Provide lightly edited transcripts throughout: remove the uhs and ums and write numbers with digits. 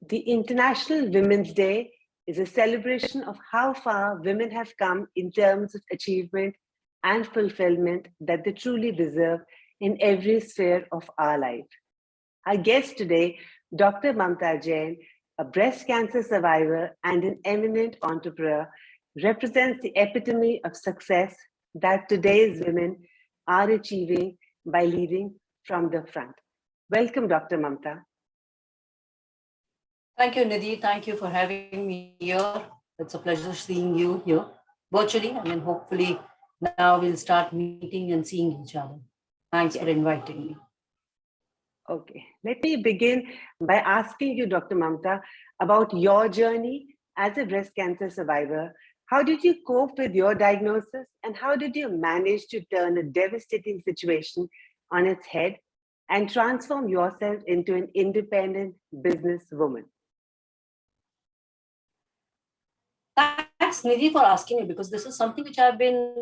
The International Women's Day is a celebration of how far women have come in terms of achievement and fulfillment that they truly deserve in every sphere of our life. Our guest today, Dr. Mamta Jain, a breast cancer survivor and an eminent entrepreneur, represents the epitome of success that today's women are achieving by leading from the front. Welcome, Dr. Mamta. Thank you, Nidhi. Thank you for having me here. It's a pleasure seeing you here virtually. Hopefully now we'll start meeting and seeing each other. Thanks for inviting me. Okay, let me begin by asking you, Dr. Mamta, about your journey as a breast cancer survivor. How did you cope with your diagnosis, and how did you manage to turn a devastating situation on its head and transform yourself into an independent businesswoman? Thanks, Nidhi, for asking me, because this is something which I've been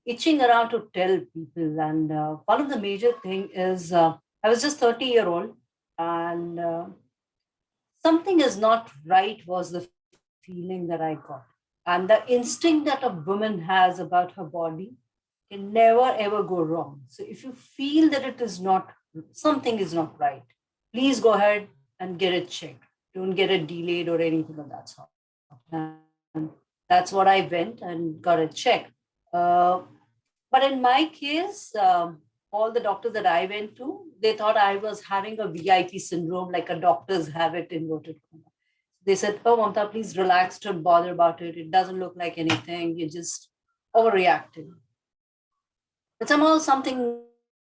itching around to tell people. And one of the major thing is I was just 30-year-old, and something is not right was the feeling that I got. And the instinct that a woman has about her body can never ever go wrong. So if you feel that it is not, something is not right, please go ahead and get it checked. Don't get it delayed or anything of that sort. And that's what I went and got it checked. Uh, but in my case, all the doctors that I went to, they thought I was having a VIP syndrome, like a doctors have it in inverted commas. They said, "Oh, Mamta, please relax, don't bother about it. It doesn't look like anything. You're just overreacting." But somehow something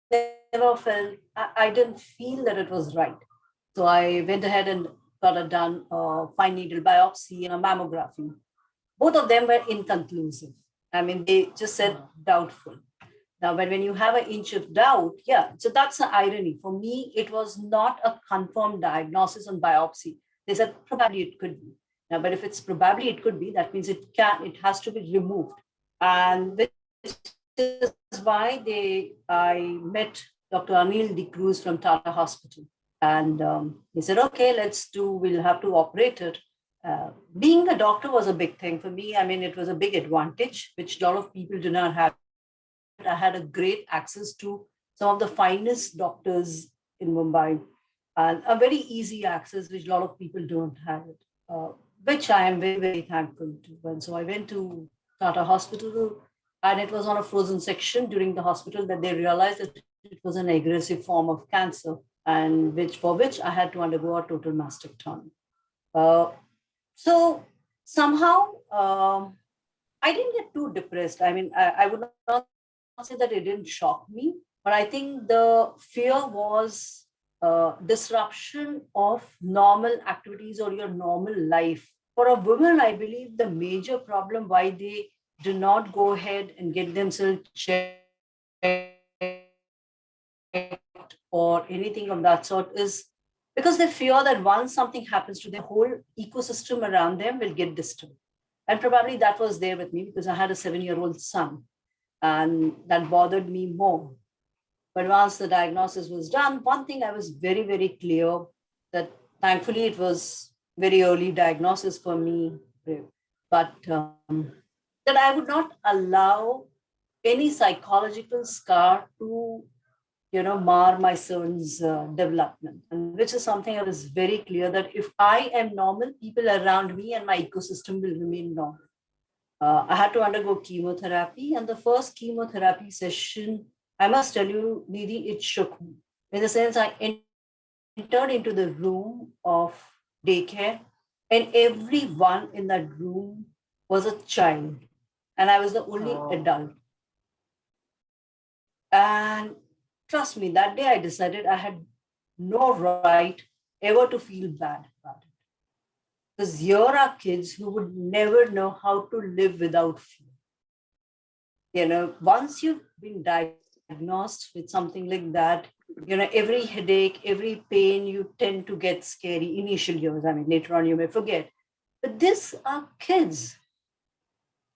never felt, I didn't feel that it was right. So I went ahead and got it done, fine needle biopsy and a mammography. Both of them were inconclusive. They just said doubtful. Now, when you have an inch of doubt, yeah, so that's the irony. For me, it was not a confirmed diagnosis on biopsy. They said probably it could be. Now, but if it's probably it could be, that means it has to be removed. And which is why I met Dr. Anil De Cruz from Tata Hospital. And he said, okay, we'll have to operate it. Being a doctor was a big thing for me. It was a big advantage, which a lot of people do not have. I had a great access to some of the finest doctors in Mumbai, and a very easy access, which a lot of people don't have it, which I am very, very thankful to. And so I went to Tata Hospital, and it was on a frozen section during the hospital that they realized that it was an aggressive form of cancer, and for which I had to undergo a total mastectomy. Uh, so somehow I didn't get too depressed. I would not say that it didn't shock me, but I think the fear was disruption of normal activities or your normal life. For a woman, I believe the major problem why they do not go ahead and get themselves checked or anything of that sort is because they fear that once something happens to them, the whole ecosystem around them will get disturbed. And probably that was there with me because I had a 7-year-old son, and that bothered me more. But once the diagnosis was done, one thing I was very, very clear that thankfully it was very early diagnosis for me, but that I would not allow any psychological scar to, mar my son's development. And which is something I was very clear that if I am normal, people around me and my ecosystem will remain normal. I had to undergo chemotherapy, and the first chemotherapy session, I must tell you, Nidhi, it shook me. In the sense, I entered into the room of daycare, and everyone in that room was a child, and I was the only adult. And trust me, that day I decided I had no right ever to feel bad about it. Because here are kids who would never know how to live without fear. Once you've been diagnosed with something like that, every headache, every pain, you tend to get scary initial years. Later on you may forget. But these are kids.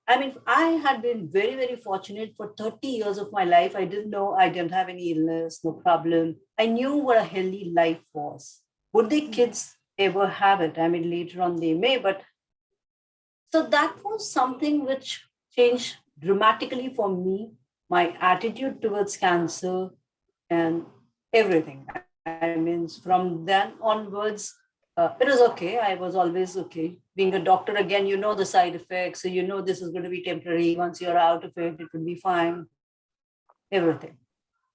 I had been very, very fortunate for 30 years of my life. I didn't know I didn't have any illness, no problem. I knew what a healthy life was. Would the kids ever have it. I mean, later on they may, but so that was something which changed dramatically for me, my attitude towards cancer and everything. I mean, from then onwards, it was okay. I was always okay. Being a doctor, again, you know the side effects. So you know this is going to be temporary. Once you're out of it will be fine. Everything.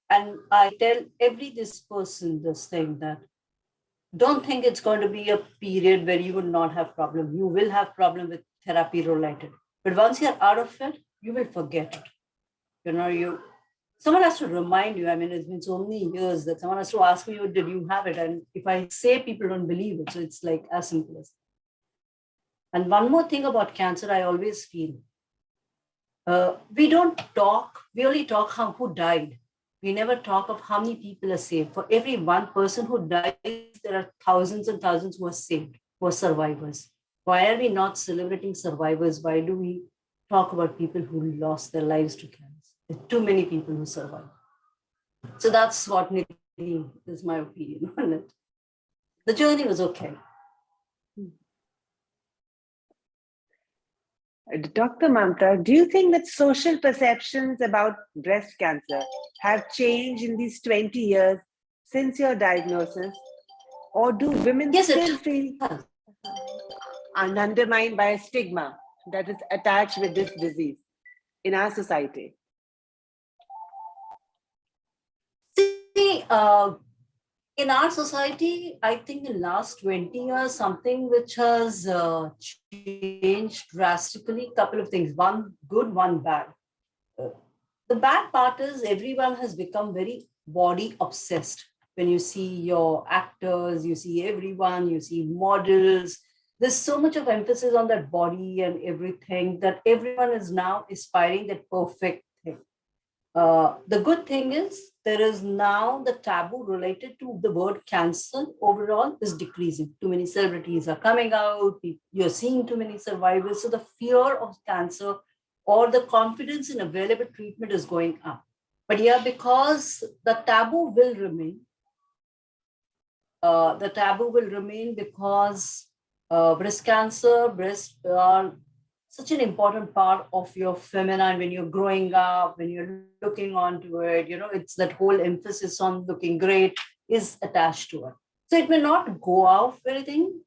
And I tell every this person this thing that don't think it's going to be a period where you will not have problem. You will have problem with therapy related. But once you're out of it, you will forget it. You someone has to remind you. I mean, it's been so many years that someone has to ask me, did you have it? And if I say, people don't believe it. So it's like as simple as. And one more thing about cancer, I always feel we don't talk, we only talk who died. We never talk of how many people are saved. For every one person who dies, there are thousands and thousands who are saved, who are survivors. Why are we not celebrating survivors? Why do we talk about people who lost their lives to cancer? There are too many people who survive. So that's what Nidhi is my opinion on it. The journey was okay. Dr. Mamta, do you think that social perceptions about breast cancer have changed in these 20 years since your diagnosis? Or do women still feel undermined by a stigma that is attached with this disease in our society? See, in our society, I think in the last 20 years, something which has changed drastically, couple of things, one good, one bad. The bad part is everyone has become very body obsessed. When you see your actors, you see everyone, you see models, there's so much of emphasis on that body and everything that everyone is now aspiring that perfect thing. The good thing is there is now the taboo related to the word cancer overall is decreasing. Too many celebrities are coming out. You're seeing too many survivors. So the fear of cancer or the confidence in available treatment is going up. But yeah, because the taboo will remain. The taboo will remain because breast cancer, breasts are such an important part of your feminine when you're growing up, when you're looking onto it, it's that whole emphasis on looking great is attached to it. So it may not go off anything,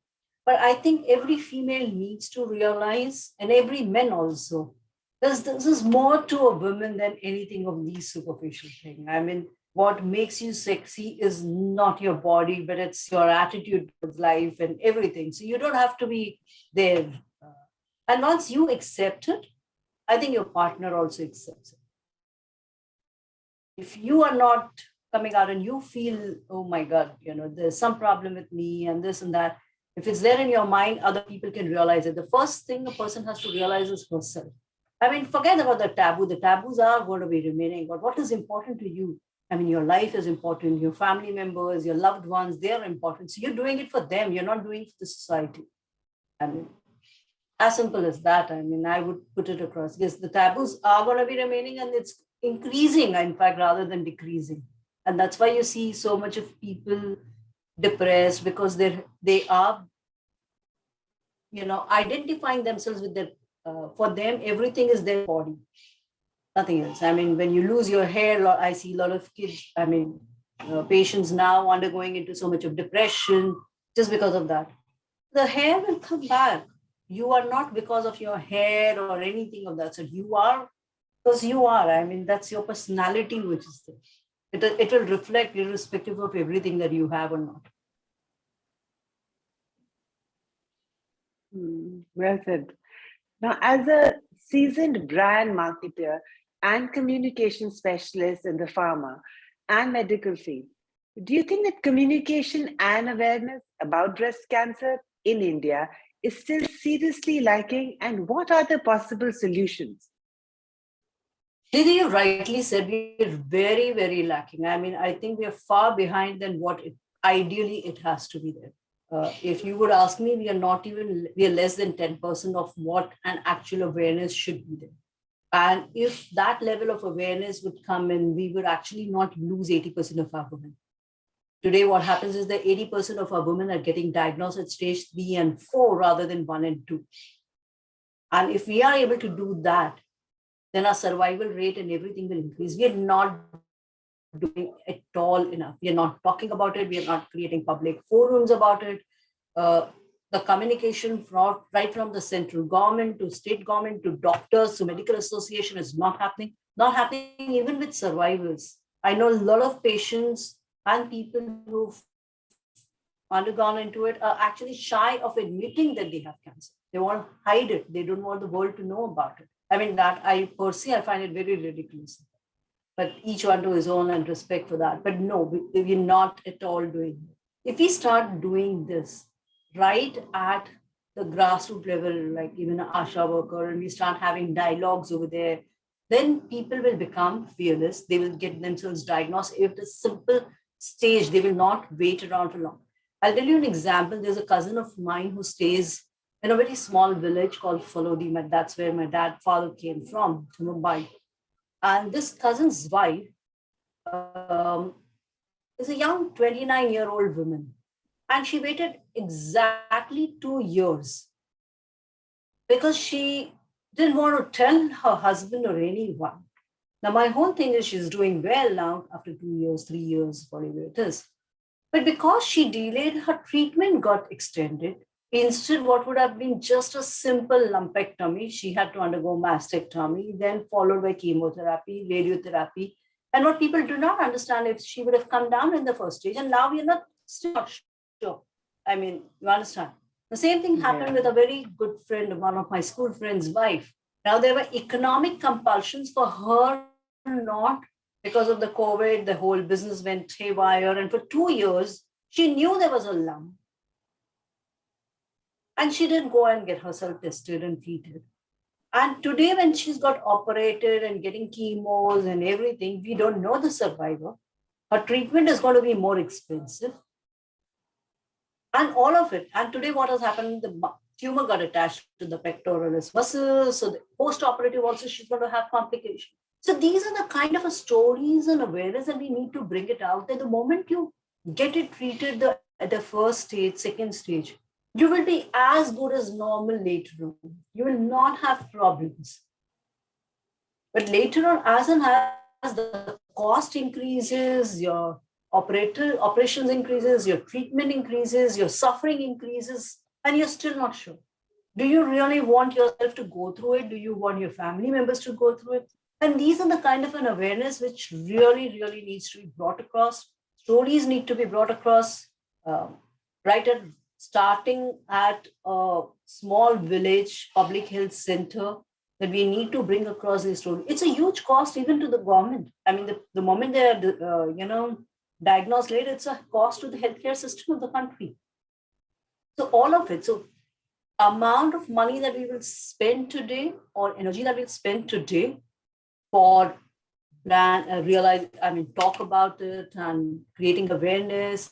but I think every female needs to realize, and every man also, this is more to a woman than anything of these superficial things. I mean, what makes you sexy is not your body, but it's your attitude towards life and everything. So you don't have to be there. And once you accept it, I think your partner also accepts it. If you are not coming out and you feel, oh my God, there's some problem with me and this and that, if it's there in your mind, other people can realize it. The first thing a person has to realize is herself. I mean, forget about the taboo. The taboos are going to be remaining, but what is important to you? I mean, your life is important, your family members, your loved ones, they're important. So you're doing it for them. You're not doing it for the society. I mean, as simple as that. I mean, I would put it across. Yes, the taboos are going to be remaining and it's increasing, in fact, rather than decreasing. And that's why you see so much of people depressed because they are, identifying themselves with their, for them, everything is their body. Nothing else. I mean, when you lose your hair, I see a lot of kids, patients now undergoing into so much of depression just because of that. The hair will come back. You are not because of your hair or anything of that. So you are because you are. I mean, that's your personality, which is there. It will reflect irrespective of everything that you have or not. Well said. Now, as a seasoned brand marketer and communication specialist in the pharma and medical field, do you think that communication and awareness about breast cancer in India is still seriously lacking, and what are the possible solutions? Nidhi, you rightly said we're very, very lacking. I mean, I think we are far behind than what ideally it has to be there. If you would ask me, we are less than 10% of what an actual awareness should be there. And if that level of awareness would come in, we would actually not lose 80% of our women. Today, what happens is that 80% of our women are getting diagnosed at stage 3 and 4 rather than 1 and 2. And if we are able to do that, then our survival rate and everything will increase. We are not doing at all enough. We are not talking about it. We are not creating public forums about it. Uh, the communication from right from the central government to state government to doctors to medical association is not happening. Not happening even with survivors. I know a lot of patients and people who've undergone into it are actually shy of admitting that they have cancer. They want to hide it. They don't want the world to know about it. I mean, that I personally I find it very ridiculous. But each one to his own and respect for that. But no, we're not at all doing it. If we start doing this right at the grassroots level, like even an ASHA worker, and we start having dialogues over there, then people will become fearless. They will get themselves diagnosed. If the simple stage, they will not wait around for long. I'll tell you an example. There's a cousin of mine who stays in a very small village called Falodi. That's where my father came from, to Mumbai. And this cousin's wife is a young 29-year-old woman. And she waited exactly 2 years because she didn't want to tell her husband or anyone. Now, my whole thing is she's doing well now after 2 years, 3 years, whatever it is. But because she delayed, her treatment got extended. Instead, what would have been just a simple lumpectomy, she had to undergo mastectomy, then followed by chemotherapy, radiotherapy. And what people do not understand is she would have come down in the first stage, and now we are still not sure. I mean, you understand? The same thing happened with a very good friend of one of my school friends' wife. Now there were economic compulsions for her not because of the COVID, the whole business went haywire. And for 2 years, she knew there was a lump. And she didn't go and get herself tested and treated. And today, when she's got operated and getting chemos and everything, we don't know the survivor. Her treatment is going to be more expensive. And all of it. And today, what has happened? The tumor got attached to the pectoralis muscles. So the post-operative also, she's going to have complications. So these are the kind of stories and awareness that we need to bring it out that the moment you get it treated at the first stage, second stage, you will be as good as normal later on. You will not have problems. But later on, as and as the cost increases, your operations increases, your treatment increases, your suffering increases, and you're still not sure. Do you really want yourself to go through it? Do you want your family members to go through it? And these are the kind of an awareness which really, really needs to be brought across. Stories need to be brought across, right at starting at a small village public health center, that we need to bring across this story. It's a huge cost even to the government. I mean, the moment they are, diagnosed late, it's a cost to the healthcare system of the country. So all of it. So amount of money that we will spend today or energy that we'll spend today for talk about it and creating awareness,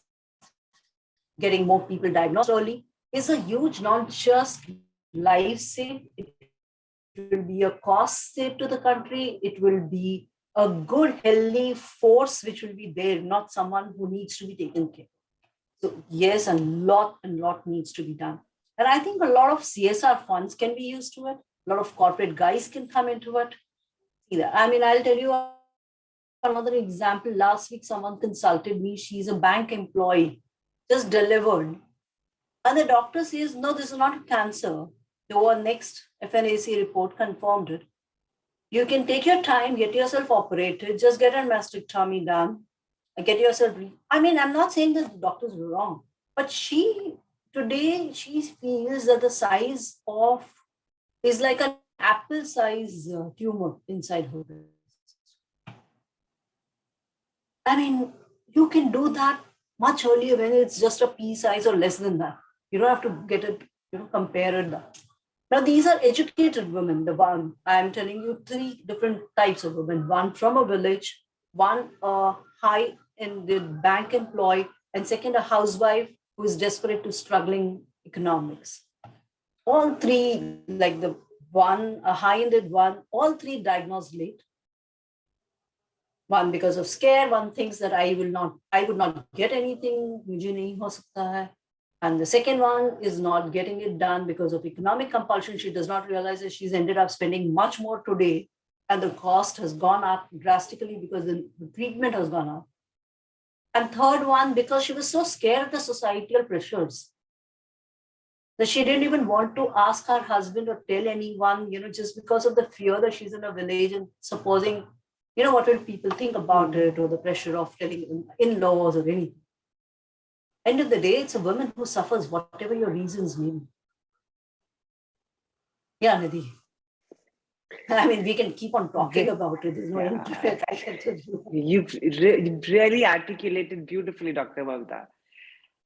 getting more people diagnosed early is a huge, not just life save. It will be a cost save to the country. It will be a good, healthy force which will be there, not someone who needs to be taken care of. So yes, a lot needs to be done. And I think a lot of CSR funds can be used to it. A lot of corporate guys can come into it. I mean, I'll tell you another example. Last week, someone consulted me. She's a bank employee, just delivered. And the doctor says, no, this is not a cancer. The next FNAC report confirmed it. You can take your time, get yourself operated, just get a mastectomy done, get yourself. I mean, I'm not saying that the doctors are wrong, but today she feels that the size of is like an apple size tumor inside her breast. I mean, you can do that much earlier when it's just a pea size or less than that. You don't have to get it, compare it. Now, these are educated women. The one, I'm telling you, 3 different types of women. One from a village, one high in the bank employee, and second, a housewife who is desperate to struggling economics. All 3, like the one, a high-ended one, all 3 diagnosed late. One because of scare, one thinks that I would not get anything, मुझे नहीं हो सकता है. And the second one is not getting it done because of economic compulsion. She does not realize that she's ended up spending much more today, and the cost has gone up drastically because the treatment has gone up. And third one, because she was so scared of the societal pressures that she didn't even want to ask her husband or tell anyone, just because of the fear that she's in a village and supposing, what will people think about it, or the pressure of telling in-laws or anything. End of the day, it's a woman who suffers, whatever your reasons may be. Yeah, Nidhi. I mean, we can keep on talking about it. There's no end to it. I can tell you. You've really articulated beautifully, Dr. Mamta.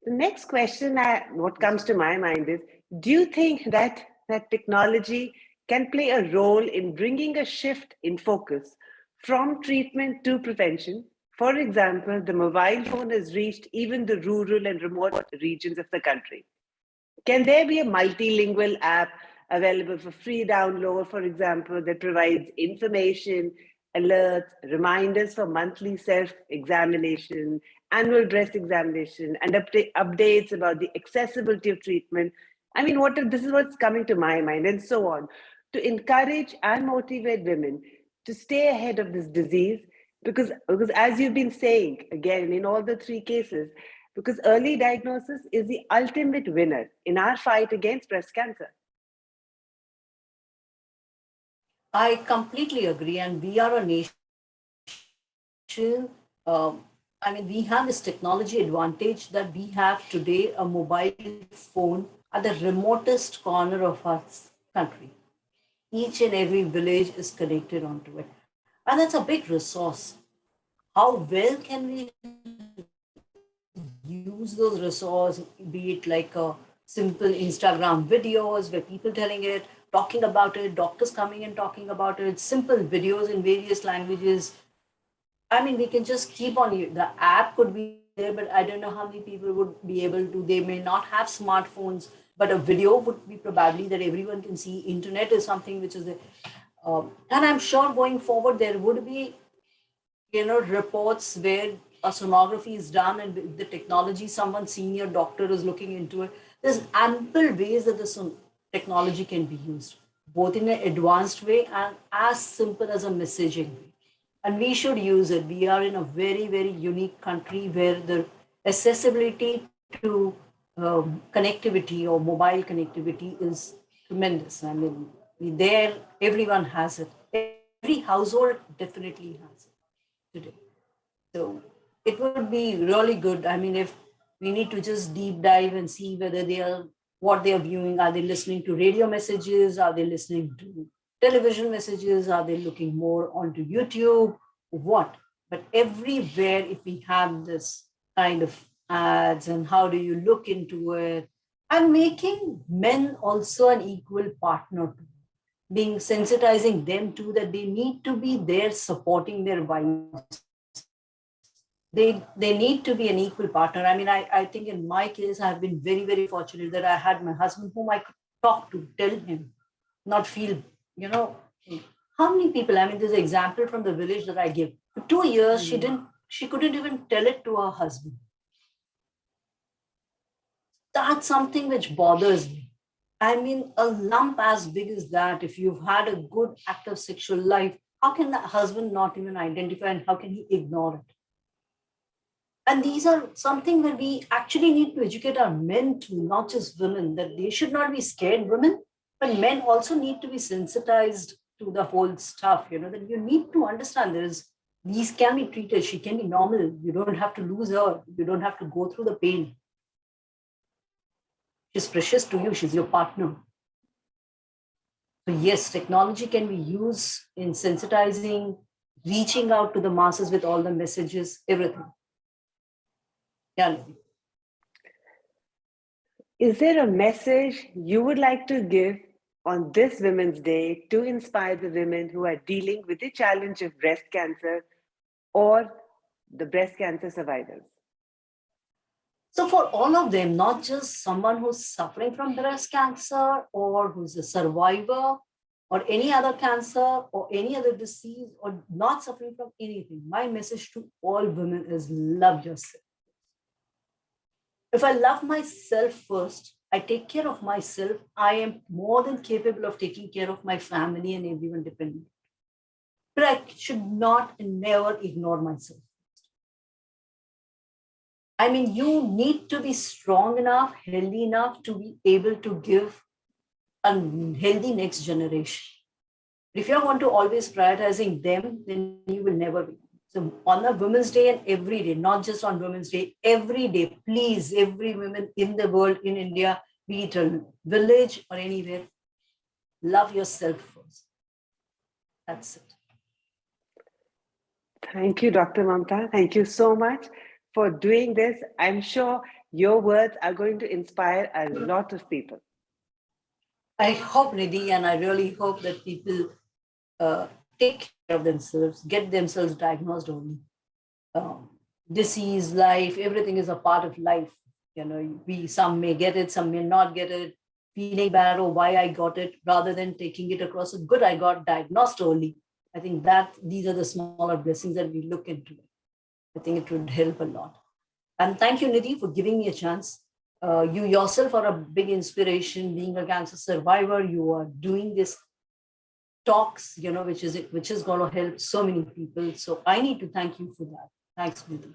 The next question, what comes to my mind is, do you think that technology can play a role in bringing a shift in focus from treatment to prevention? For example, the mobile phone has reached even the rural and remote regions of the country. Can there be a multilingual app available for free download, for example, that provides information, alerts, reminders for monthly self-examination, annual breast examination, and updates about the accessibility of treatment? I mean, this is what's coming to my mind, and so on, to encourage and motivate women to stay ahead of this disease, because as you've been saying, again, in all the three cases, because early diagnosis is the ultimate winner in our fight against breast cancer. I completely agree. And we are a nation, we have this technology advantage that we have today a mobile phone at the remotest corner of our country. Each and every village is connected onto it. And that's a big resource. How well can we use those resources, be it like a simple Instagram videos where people telling it, talking about it, doctors coming and talking about it, simple videos in various languages. I mean, we can just keep on, the app could be there, but I don't know how many people would be able to, they may not have smartphones, but a video would be probably that everyone can see. Internet is something which is there. And I'm sure going forward, there would be, reports where a sonography is done and the technology, someone senior doctor is looking into it. There's ample ways that the technology can be used, both in an advanced way and as simple as a messaging way. And we should use it. We are in a very, very unique country where the accessibility to connectivity or mobile connectivity is tremendous. I mean, there, everyone has it. Every household definitely has it today. So it would be really good. I mean, if we need to just deep dive and see whether what they are viewing. Are they listening to radio messages? Are they listening to television messages? Are they looking more onto YouTube? What? But everywhere, if we have this kind of ads and how do you look into it, and making men also an equal partner, being sensitizing them to that they need to be there supporting their wives. They need to be an equal partner. I mean, I think in my case, I've been very, very fortunate that I had my husband whom I could talk to, tell him, not feel, how many people, I mean, there's an example from the village that I give. For 2 years, she couldn't even tell it to her husband. That's something which bothers me. I mean, a lump as big as that, if you've had a good active sexual life, how can the husband not even identify and how can he ignore it? And these are something that we actually need to educate our men to, not just women, that they should not be scared women, but men also need to be sensitized to the whole stuff, that you need to understand these can be treated, she can be normal. You don't have to lose her. You don't have to go through the pain. She's precious to you. She's your partner. So yes, technology can be used in sensitizing, reaching out to the masses with all the messages, everything. Yeah. Is there a message you would like to give on this Women's Day to inspire the women who are dealing with the challenge of breast cancer or the breast cancer survivors? So for all of them, not just someone who's suffering from breast cancer or who's a survivor, or any other cancer or any other disease or not suffering from anything, my message to all women is love yourself. If I love myself first, I take care of myself, I am more than capable of taking care of my family and everyone dependent. But I should not and never ignore myself. I mean, you need to be strong enough, healthy enough to be able to give a healthy next generation. If you're going to always prioritizing them, then you will never be. So on a Women's Day and every day, not just on Women's Day, every day, please, every woman in the world, in India, be it a village or anywhere, love yourself first. That's it. Thank you, Dr. Mamta. Thank you so much for doing this. I'm sure your words are going to inspire a lot of people. I hope, Nidhi, and I really hope that people take care of themselves, get themselves diagnosed early. Disease, life, everything is a part of life. You know, some may get it, some may not get it, feeling bad or why I got it, rather than taking it across as good, I got diagnosed early. I think that these are the smaller blessings that we look into. I think it would help a lot. And thank you, Nidhi, for giving me a chance. You yourself are a big inspiration, being a cancer survivor. You are doing this talks, which is going to help so many people. So I need to thank you for that. Thanks, Nidhi.